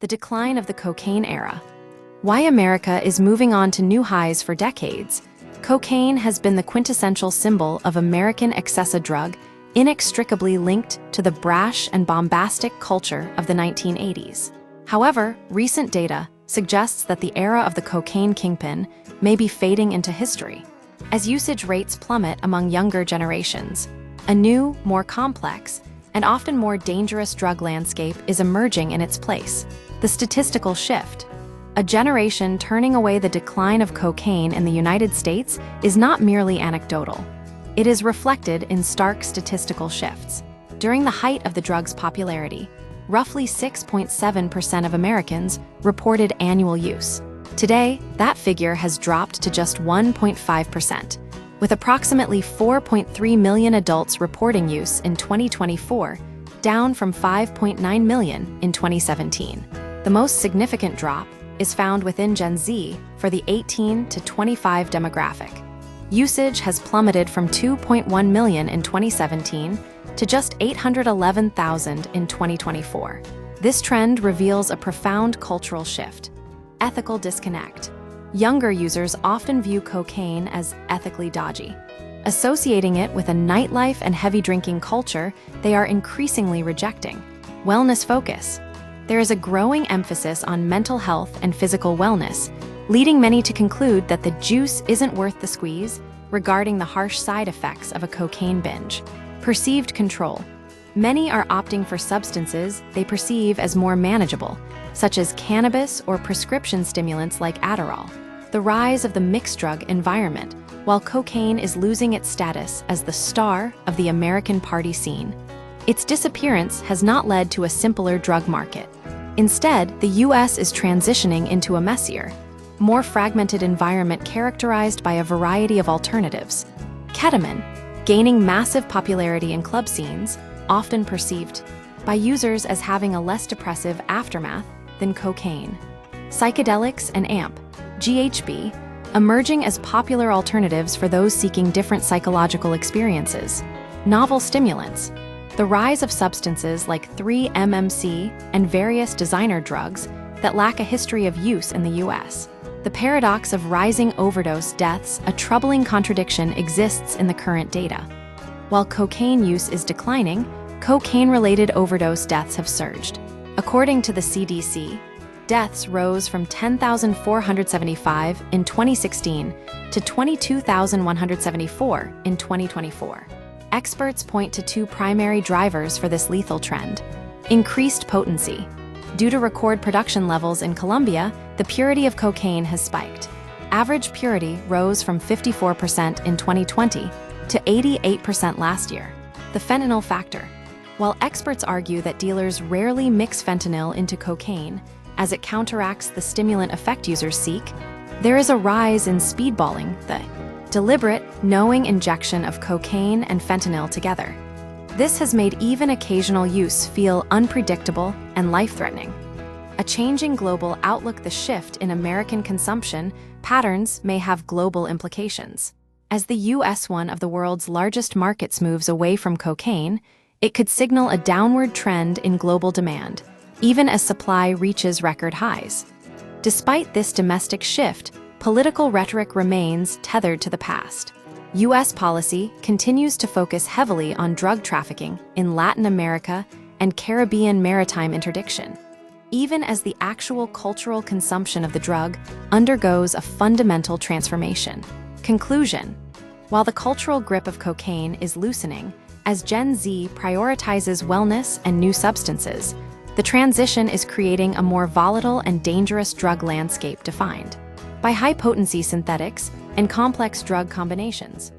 The decline of the cocaine era. Why America is moving on to new highs for decades. Cocaine has been the quintessential symbol of American excess drug, inextricably linked to the brash and bombastic culture of the 1980s. However, recent data suggests that the era of the cocaine kingpin may be fading into history. As usage rates plummet among younger generations, a new, more complex, and often more dangerous drug landscape is emerging in its place. The statistical shift. A generation turning away the decline of cocaine in the United States is not merely anecdotal. It is reflected in stark statistical shifts. During the height of the drug's popularity, roughly 6.7% of Americans reported annual use. Today, that figure has dropped to just 1.5%, with approximately 4.3 million adults reporting use in 2024, down from 5.9 million in 2017. The most significant drop is found within Gen Z for the 18 to 25 demographic. Usage has plummeted from 2.1 million in 2017 to just 811,000 in 2024. This trend reveals a profound cultural shift. Ethical disconnect. Younger users often view cocaine as ethically dodgy. Associating it with a nightlife and heavy drinking culture, they are increasingly rejecting. Wellness focus. There is a growing emphasis on mental health and physical wellness, leading many to conclude that the juice isn't worth the squeeze regarding the harsh side effects of a cocaine binge. Perceived control. Many are opting for substances they perceive as more manageable, such as cannabis or prescription stimulants like Adderall. The rise of the mixed drug environment, while cocaine is losing its status as the star of the American party scene. Its disappearance has not led to a simpler drug market. Instead, the U.S. is transitioning into a messier, more fragmented environment characterized by a variety of alternatives. Ketamine, gaining massive popularity in club scenes, often perceived by users as having a less depressive aftermath than cocaine. Psychedelics and AMP, GHB, emerging as popular alternatives for those seeking different psychological experiences. Novel stimulants. The rise of substances like 3-MMC and various designer drugs that lack a history of use in the U.S. The paradox of rising overdose deaths, a troubling contradiction, exists in the current data. While cocaine use is declining, cocaine-related overdose deaths have surged. According to the CDC, deaths rose from 10,475 in 2016 to 22,174 in 2024. Experts point to two primary drivers for this lethal trend. Increased potency. Due to record production levels in Colombia, the purity of cocaine has spiked. Average purity rose from 54% in 2020 to 88% last year. The fentanyl factor. While experts argue that dealers rarely mix fentanyl into cocaine, as it counteracts the stimulant effect users seek, there is a rise in speedballing, the deliberate, knowing injection of cocaine and fentanyl together. This has made even occasional use feel unpredictable and life-threatening. A changing global outlook. The shift in American consumption patterns may have global implications. As the U.S., one of the world's largest markets, moves away from cocaine, it could signal a downward trend in global demand, even as supply reaches record highs. Despite this domestic shift, political rhetoric remains tethered to the past. U.S. policy continues to focus heavily on drug trafficking in Latin America and Caribbean maritime interdiction, even as the actual cultural consumption of the drug undergoes a fundamental transformation. Conclusion. While the cultural grip of cocaine is loosening, as Gen Z prioritizes wellness and new substances, the transition is creating a more volatile and dangerous drug landscape defined by high-potency synthetics and complex drug combinations.